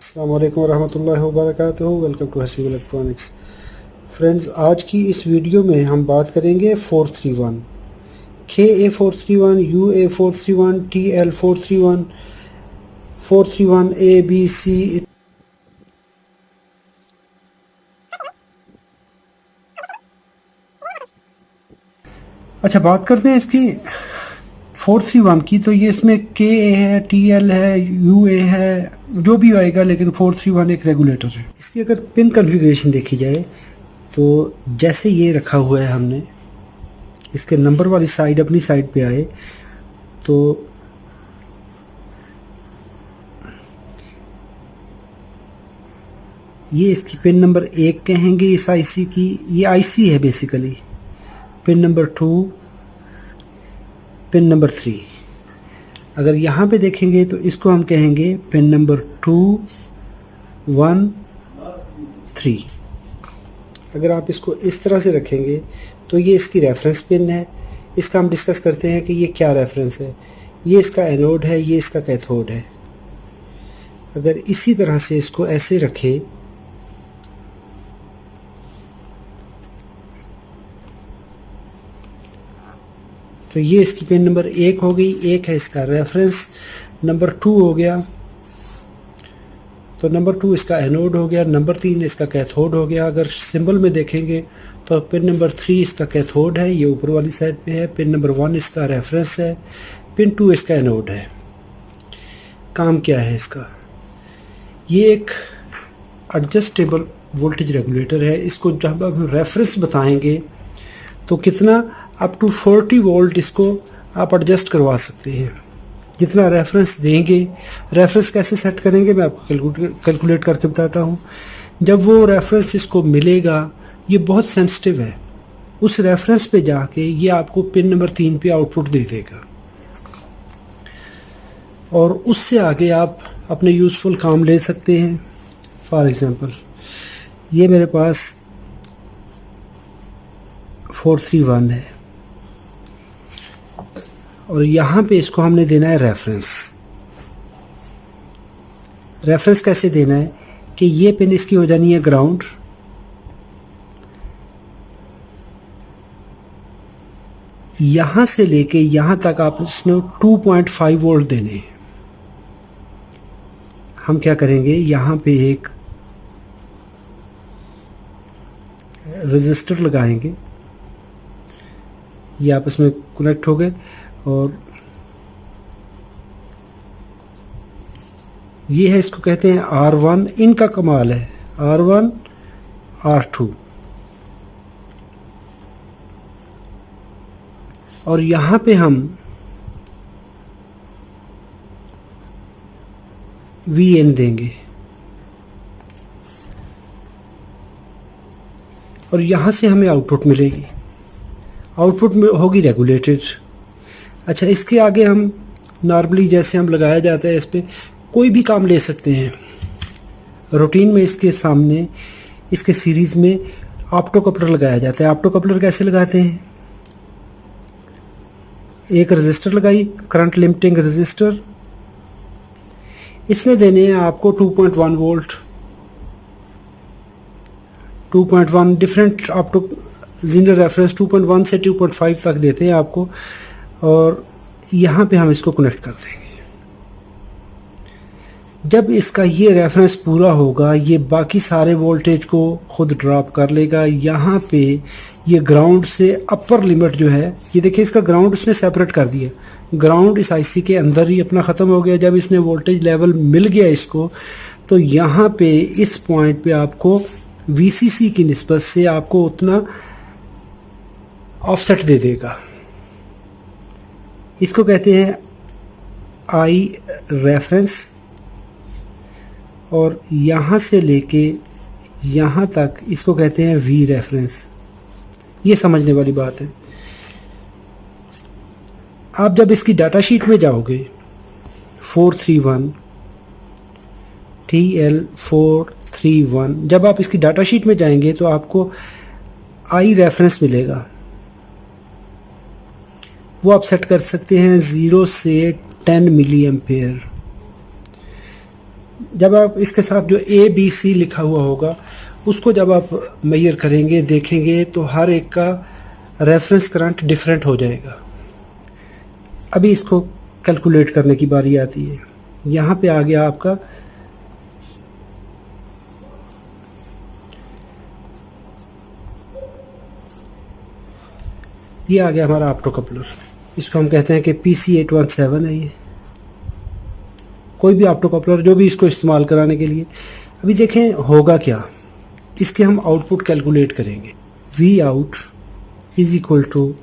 अस्सलाम वालेकुम रहमतुल्लाहि व बरकातुहू। Welcome to Haseeb Electronics. Friends, आज की इस वीडियो में हम बात करेंगे 431 KA431, UA431, TL431, 431 A B C। अच्छा, बात करते हैं इसकी 431 की। तो ये इसमें KA है, TL है, UA है, जो भी आएगा, लेकिन 431 एक रेगुलेटर है। इसकी अगर पिन कॉन्फ़िगरेशन देखी जाए तो जैसे ये रखा हुआ है, हमने इसके नंबर वाली साइड अपनी साइड पे आए तो ये इसकी पिन नंबर 1 कहेंगे इस आईसी की। ये आईसी है basically. Pin number 2, pin number 3। अगर यहाँ पे देखेंगे तो इसको हम कहेंगे पिन नंबर 2, 1, 3। अगर आप इसको इस तरह से रखेंगे तो ये इसकी रेफरेंस पिन है। इसका हम डिस्कस करते हैं कि ये क्या रेफरेंस है। ये इसका एनोड है, ये इसका कैथोड है। अगर इसी तरह से इसको ऐसे रखें तो ये इसकी पिन नंबर 1 हो गई। 1 है इसका रेफरेंस। नंबर 2 हो गया, तो नंबर 2 इसका एनोड हो गया। नंबर 3 इसका कैथोड हो गया। अगर सिंबल में देखेंगे तो पिन नंबर 3 इसका कैथोड है, ये ऊपर वाली साइड पे है। पिन नंबर 1 इसका रेफरेंस है। पिन 2 इसका एनोड है। काम क्या है इसका? ये एक एडजस्टेबल वोल्टेज रेगुलेटर है। इसको जब हम रेफरेंस बताएंगे तो कितना अप टू 40 वोल्ट इसको आप एडजस्ट करवा सकते हैं, जितना रेफरेंस देंगे। रेफरेंस कैसे सेट करेंगे मैं आपको कैलकुलेट करके बताता हूँ। जब वो रेफरेंस इसको मिलेगा, ये बहुत सेंसिटिव है, उस रेफरेंस पे जाके ये आपको पिन नंबर 3 पे आउटपुट दे देगा और उससे आगे आप अपने यूज़फुल काम ले सकते हैं। फॉर एग्ज़ाम्पल, ये मेरे पास 431 है और यहाँ पे इसको हमने देना है रेफरेंस। रेफरेंस कैसे देना है कि ये पिन इसकी हो जानी है ग्राउंड, यहाँ से लेके यहाँ तक आप इसमें 2.5 वोल्ट देने हैं। हम क्या करेंगे, यहाँ पे एक रजिस्टर लगाएंगे। ये आपस में कनेक्ट हो गए और ये है, इसको कहते हैं R1। इनका कमाल है R1, R2। और यहाँ पे हम VN देंगे और यहाँ से हमें आउटपुट मिलेगी। आउटपुट में होगी रेगुलेटेड। अच्छा, इसके आगे हम नॉर्मली जैसे हम लगाया जाता है, इस पर कोई भी काम ले सकते हैं। रूटीन में इसके सामने इसके सीरीज़ में ऑप्टो कपलर लगाया जाता है। ऑप्टो कपलर कैसे लगाते हैं? एक रजिस्टर लगाई, करंट लिमिटिंग रजिस्टर। इसमें देने हैं आपको 2.1 volt, 2.1 different opto Zener reference 2.1 से 2.5 तक देते हैं आपको। और यहाँ पे हम इसको कनेक्ट कर देंगे। जब इसका ये रेफरेंस पूरा होगा, ये बाकी सारे वोल्टेज को खुद ड्रॉप कर लेगा। यहाँ पे ये ग्राउंड से अपर लिमिट जो है, ये देखिए इसका ग्राउंड इसने सेपरेट कर दिया। ग्राउंड इस आईसी के अंदर ही अपना ख़त्म हो गया। जब इसने वोल्टेज लेवल मिल गया इसको, तो यहाँ पे इस पॉइंट पे आपको VCC की निस्बत से आपको उतना ऑफसेट दे देगा। इसको कहते हैं आई रेफरेंस। और यहाँ से लेके यहाँ तक इसको कहते हैं V रेफरेंस। ये समझने वाली बात है। आप जब इसकी डाटा शीट में जाओगे, 431 TL431, जब आप इसकी डाटा शीट में जाएंगे तो आपको आई रेफरेंस मिलेगा। वो आप सेट कर सकते हैं 0 से 10 मिली एम्पेयर। जब आप इसके साथ जो ABC लिखा हुआ होगा उसको जब आप मेजर करेंगे देखेंगे तो हर एक का रेफरेंस करंट डिफरेंट हो जाएगा। अभी इसको कैलकुलेट करने की बारी आती है। यहाँ पे आ गया आपका ये आ गया हमारा ऑप्टोकपलर। इसको हम कहते हैं कि PC817 है। ये कोई भी ऑप्टोकपलर जो भी इसको इस्तेमाल कराने के लिए। अभी देखें होगा क्या, इसके हम आउटपुट कैलकुलेट करेंगे। V out is equal to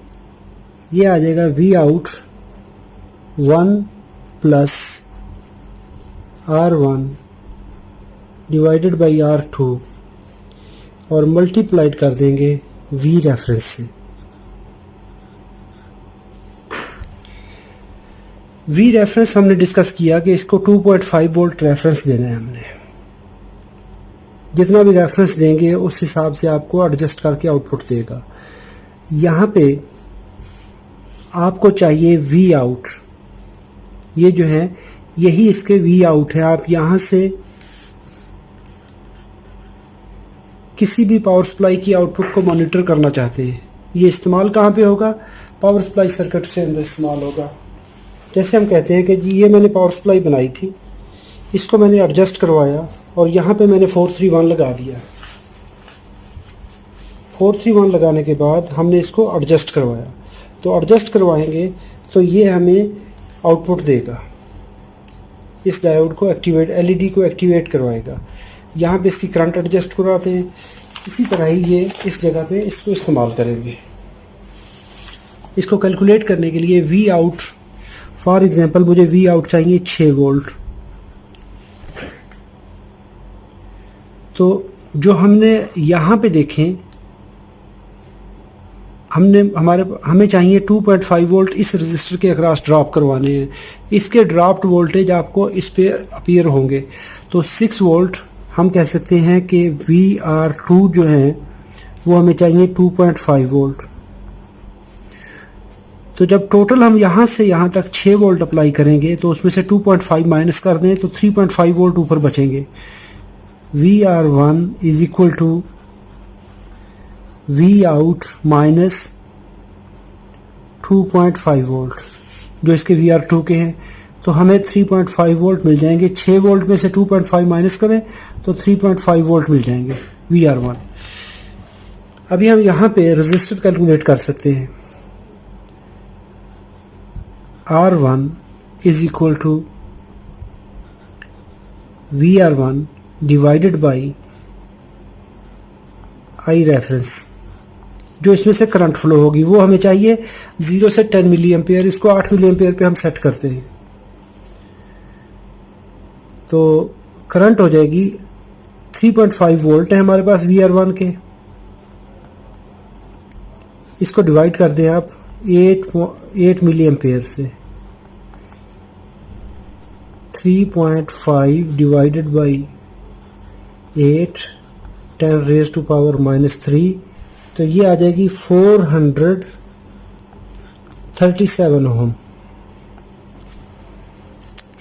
ये आ जाएगा V out 1 plus R1 divided by R2 और मल्टीप्लाइड कर देंगे V रेफरेंस से। V रेफरेंस हमने डिस्कस किया कि इसको 2.5 वोल्ट रेफरेंस देना है हमने। जितना भी रेफरेंस देंगे उस हिसाब से आपको एडजस्ट करके आउटपुट देगा। यहाँ पे आपको चाहिए V आउट, ये जो है यही इसके V आउट है। आप यहाँ से किसी भी पावर सप्लाई की आउटपुट को मॉनिटर करना चाहते हैं, ये इस्तेमाल कहाँ पे होगा? पावर सप्लाई सर्किट से अंदर इस्तेमाल होगा। जैसे हम कहते हैं कि जी ये मैंने पावर सप्लाई बनाई थी, इसको मैंने एडजस्ट करवाया और यहाँ पे मैंने 431 लगा दिया। 431 लगाने के बाद हमने इसको एडजस्ट करवाया, तो एडजस्ट करवाएंगे तो ये हमें आउटपुट देगा। इस डायोड को एक्टिवेट, एलईडी को एक्टिवेट करवाएगा। यहाँ पे इसकी करंट एडजस्ट करवाते हैं। इसी तरह ही ये इस जगह पे इसको इस्तेमाल करेंगे। इसको कैलकुलेट करने के लिए वी आउट, फॉर एग्जांपल मुझे वी आउट चाहिए 6 वोल्ट। तो जो हमने यहाँ पे देखें, हमें चाहिए 2.5 वोल्ट इस रजिस्टर के अक्रॉस ड्रॉप करवाने हैं। इसके ड्रॉप्ड वोल्टेज आपको इस पे अपीयर होंगे। तो 6 वोल्ट हम कह सकते हैं कि VR2 जो है वो हमें चाहिए 2.5 वोल्ट। तो जब टोटल हम यहाँ से यहाँ तक 6 वोल्ट अप्लाई करेंगे तो उसमें से 2.5 माइनस कर दें तो 3.5 वोल्ट ऊपर बचेंगे। VR1 is equal to V out minus 2.5 volt जो इसके VR2 के हैं। तो हमें 3.5 वोल्ट मिल जाएंगे। 6 वोल्ट में से 2.5 माइनस करें तो 3.5 वोल्ट मिल जाएंगे VR1। अभी हम यहाँ पे रेजिस्टर कैलकुलेट कर सकते हैं। R1 is equal to VR1 divided by I reference. जो इसमें से करंट फ्लो होगी वो हमें चाहिए 0 से 10 मिली एम्पेयर। इसको 8 मिली एम्पेयर पे हम सेट करते हैं। तो करंट हो जाएगी 3.5 वोल्ट है हमारे पास VR1 के। इसको डिवाइड कर दें आप 8 मिली एम्पेयर से। 3.5 divided by 8 10 raise to power -3, तो ये आ जाएगी 437 ओम।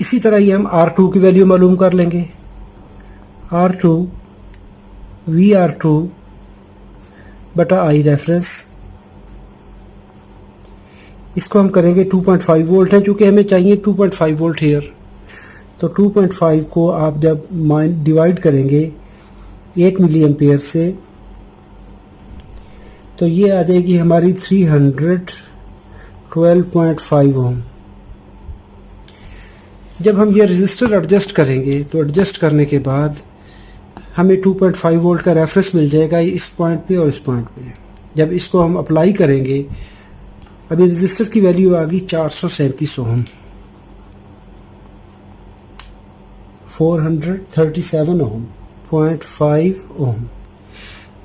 इसी तरह ही हम R2 की वैल्यू मालूम कर लेंगे। R2 VR2 बटा I रेफरेंस। इसको हम करेंगे 2.5 वोल्ट है, चूँकि हमें चाहिए 2.5 वोल्ट हेयर। तो 2.5 को आप जब डिवाइड करेंगे 8 मिली एम्पेयर से तो ये आ जाएगी हमारी 312.5 ओम। जब हम ये रजिस्टर एडजस्ट करेंगे तो एडजस्ट करने के बाद हमें 2.5 वोल्ट का रेफरेंस मिल जाएगा इस पॉइंट पे और इस पॉइंट पे। जब इसको हम अप्लाई करेंगे, अभी रजिस्टर की वैल्यू आ गई 437 ओम, 437 ओम 0.5 ओम,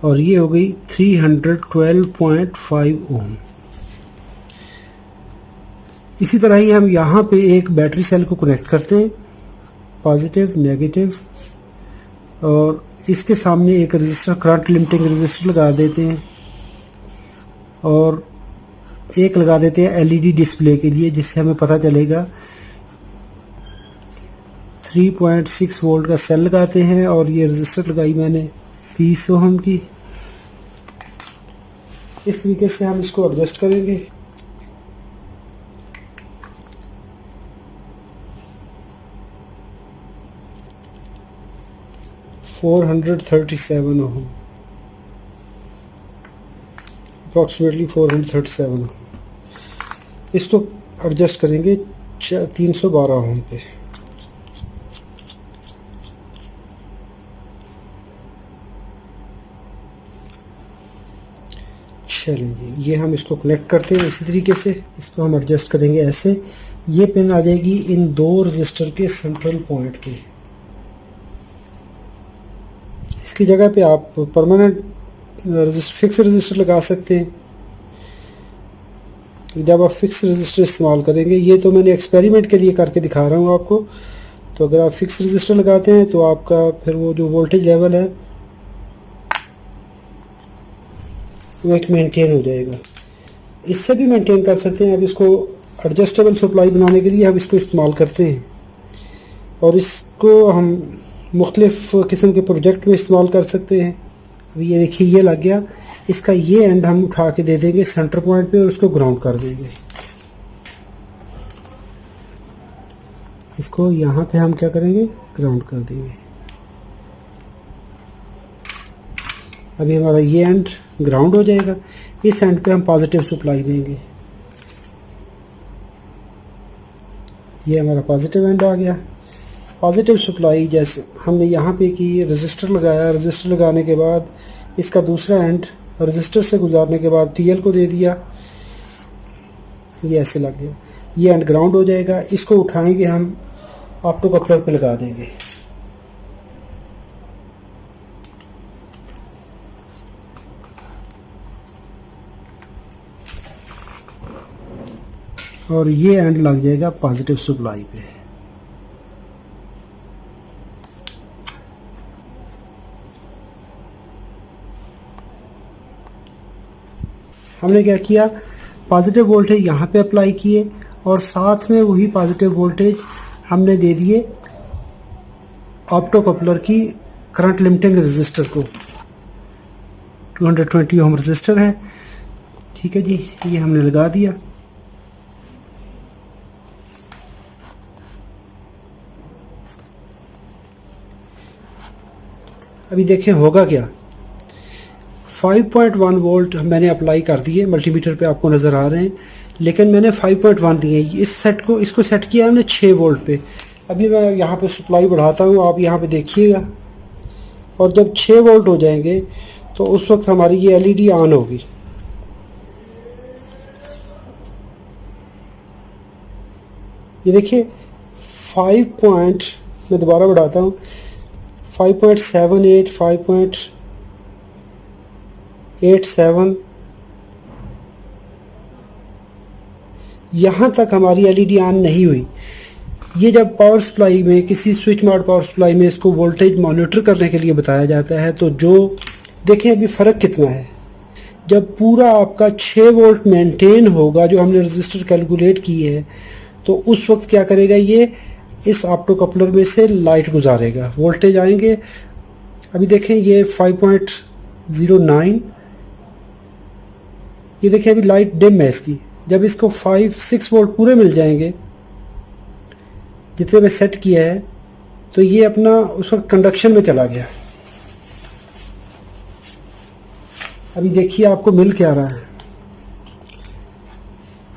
और ये हो गई 312.5 ओम। इसी तरह ही हम यहाँ पे एक बैटरी सेल को कनेक्ट करते हैं, पॉजिटिव नेगेटिव, और इसके सामने एक रजिस्टर, करंट लिमिटिंग रजिस्टर लगा देते हैं, और एक लगा देते हैं एलईडी डिस्प्ले के लिए, जिससे हमें पता चलेगा 3.6 वोल्ट का सेल लगाते हैं और ये रजिस्टर लगाई मैंने 30 ओम की। इस तरीके से हम इसको एडजस्ट करेंगे। $437 ओम, अप्रॉक्सीमेटली 437 ओम। इसको एडजस्ट करेंगे 312 ओम पे। चलिए ये हम इसको कनेक्ट करते हैं इसी तरीके से। इसको हम एडजस्ट करेंगे ऐसे। ये पिन आ जाएगी इन दो रजिस्टर के सेंट्रल पॉइंट पे। इसकी जगह पे आप परमानेंट फिक्स रजिस्टर लगा सकते हैं। जब आप फिक्स रजिस्टर इस्तेमाल करेंगे, ये तो मैंने एक्सपेरिमेंट के लिए करके दिखा रहा हूँ आपको, तो अगर आप फिक्स रजिस्टर लगाते हैं तो आपका फिर वो जो वोल्टेज लेवल है वो एक मेंटेन हो जाएगा। इससे भी मेंटेन कर सकते हैं। अब इसको एडजस्टेबल सप्लाई बनाने के लिए हम इसको इस्तेमाल करते हैं और इसको हम मुख्तलिफ किस्म के प्रोजेक्ट में इस्तेमाल कर सकते हैं। अभी ये देखिए ये लग गया। इसका ये एंड हम उठा के दे देंगे सेंटर पॉइंट पे और उसको ग्राउंड कर देंगे। इसको यहाँ पे हम क्या करेंगे, ग्राउंड कर देंगे। अभी हमारा ये एंड ग्राउंड हो जाएगा। इस एंड पे हम पॉजिटिव सप्लाई देंगे। ये हमारा पॉजिटिव एंड आ गया। पॉजिटिव सप्लाई जैसे हमने यहाँ पे की, रजिस्टर लगाया, रजिस्टर लगाने के बाद इसका दूसरा एंड रजिस्टर से गुजारने के बाद टीएल को दे दिया, ये ऐसे लग गया। ये एंड ग्राउंड हो जाएगा। इसको उठाएंगे हम ऑप्टो कपलर पे लगा देंगे। और ये एंड लग जाएगा पॉजिटिव सप्लाई पे। हमने क्या किया, पॉजिटिव वोल्टेज यहाँ पे अप्लाई किए और साथ में वही पॉजिटिव वोल्टेज हमने दे दिए ऑप्टो कपलर की करंट लिमिटिंग रजिस्टर को। 220 ओम रजिस्टर है, ठीक है जी। ये हमने लगा दिया। अभी देखें होगा क्या। 5.1 वोल्ट मैंने अप्लाई कर दिए, मल्टीमीटर पे आपको नज़र आ रहे हैं, लेकिन मैंने 5.1 दिए। इस सेट को इसको सेट किया हमने 6 वोल्ट पे। अभी मैं यहाँ पे सप्लाई बढ़ाता हूँ, आप यहाँ पे देखिएगा। और जब 6 वोल्ट हो जाएंगे तो उस वक्त हमारी ये एलईडी ऑन होगी। ये देखिए 5. मैं दोबारा बढ़ाता हूँ, 5.78, 5.87, यहाँ तक हमारी एलईडी ऑन नहीं हुई। ये जब पावर सप्लाई में, किसी स्विच मोड पावर सप्लाई में इसको वोल्टेज मॉनिटर करने के लिए बताया जाता है, तो जो देखें अभी फ़र्क कितना है। जब पूरा आपका 6 वोल्ट मेंटेन होगा जो हमने रजिस्टर कैलकुलेट की है, तो उस वक्त क्या करेगा, ये इस ऑप्टो कपलर में से लाइट गुजारेगा, वोल्टेज आएंगे। अभी देखें ये 5.09, ये देखें अभी लाइट डिम है इसकी। जब इसको 5-6 वोल्ट पूरे मिल जाएंगे जितने में सेट किया है, तो ये अपना उस वक्त कंडक्शन में चला गया। अभी देखिए आपको मिल क्या रहा है।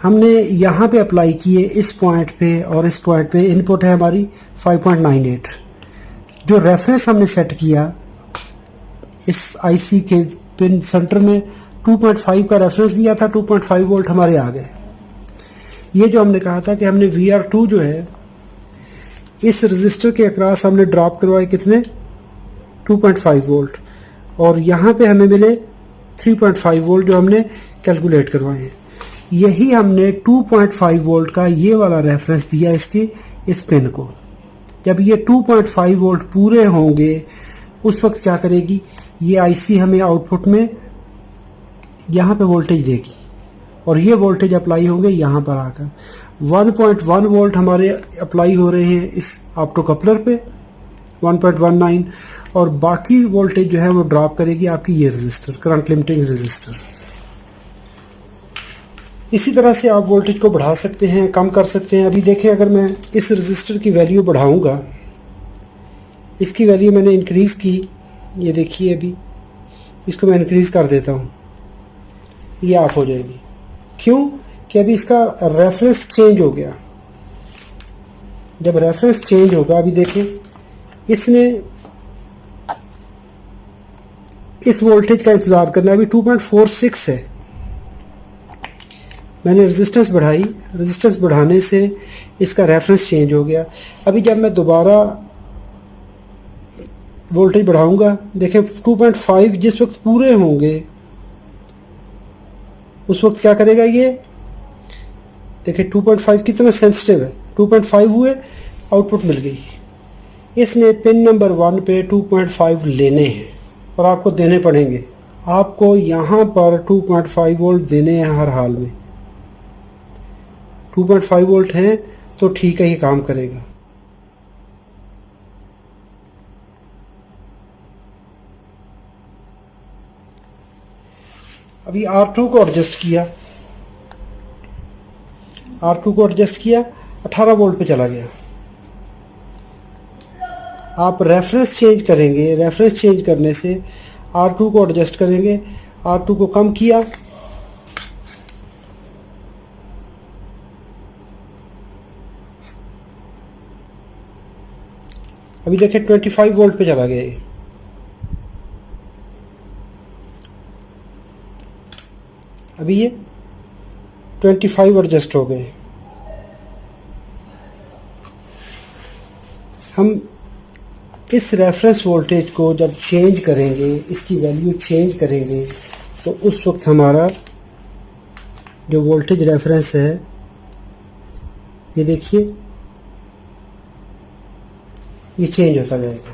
हमने यहाँ पे अप्लाई किए इस पॉइंट पे और इस पॉइंट पे, इनपुट है हमारी 5.98। जो रेफरेंस हमने सेट किया इस आईसी के पिन सेंटर में 2.5 का रेफरेंस दिया था, 2.5 वोल्ट हमारे आ गए। ये जो हमने कहा था कि हमने VR2 जो है इस रजिस्टर के अक्रॉस हमने ड्रॉप करवाए कितने, 2.5 वोल्ट, और यहाँ पे हमें मिले 3.5 वोल्ट जो हमने कैलकुलेट करवाए हैं। यही हमने 2.5 वोल्ट का ये वाला रेफरेंस दिया इसके इस पिन को। जब ये 2.5 वोल्ट पूरे होंगे उस वक्त क्या करेगी, ये आईसी हमें आउटपुट में यहाँ पे वोल्टेज देगी और ये वोल्टेज अप्लाई होंगे यहाँ पर आकर। 1.1 वोल्ट हमारे अप्लाई हो रहे हैं इस ऑप्टो कपलर पे 1.19, और बाकी वोल्टेज जो है वो ड्रॉप करेगी आपकी ये रजिस्टर, करंट लिमिटिंग रजिस्टर। इसी तरह से आप वोल्टेज को बढ़ा सकते हैं, कम कर सकते हैं। अभी देखें, अगर मैं इस रजिस्टर की वैल्यू बढ़ाऊंगा, इसकी वैल्यू मैंने इंक्रीज़ की, ये देखिए अभी इसको मैं इंक्रीज़ कर देता हूँ, ये ऑफ हो जाएगी। क्यों? कि अभी इसका रेफरेंस चेंज हो गया। जब रेफरेंस चेंज होगा, अभी देखें इसने इस वोल्टेज का इंतज़ार करना है। अभी 2.46 है, मैंने रेजिस्टेंस बढ़ाई, रेजिस्टेंस बढ़ाने से इसका रेफरेंस चेंज हो गया। अभी जब मैं दोबारा वोल्टेज बढ़ाऊंगा, देखें 2.5 जिस वक्त पूरे होंगे उस वक्त क्या करेगा ये, देखें 2.5 कितना सेंसिटिव है, 2.5 हुए, आउटपुट मिल गई। इसने पिन नंबर 1 पे 2.5 लेने हैं और आपको देने पड़ेंगे। आपको यहाँ पर 2.5 वोल्ट देने हैं हर हाल में। 2.5 वोल्ट हैं तो ठीक है, ये काम करेगा। अभी R2 को एडजस्ट किया, R2 को एडजस्ट किया, 18 वोल्ट पे चला गया। आप रेफरेंस चेंज करेंगे, रेफरेंस चेंज करने से R2 को एडजस्ट करेंगे, R2 को कम किया, अभी देखें 25 वोल्ट पे चला गया ये। अभी ये 25 एडजस्ट हो गए। हम इस रेफरेंस वोल्टेज को जब चेंज करेंगे, इसकी वैल्यू चेंज करेंगे, तो उस वक्त हमारा जो वोल्टेज रेफरेंस है, ये देखिए ये चेंज होता जाएगा।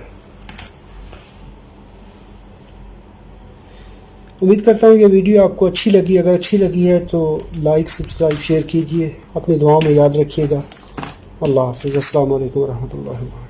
उम्मीद करता हूँ ये वीडियो आपको अच्छी लगी। अगर अच्छी लगी है तो लाइक, सब्सक्राइब, शेयर कीजिए। अपनी दुआओं में याद रखिएगा। अल्लाह हाफ़िज़। अस्सलाम वालेकुम व रहमतुल्लाहि।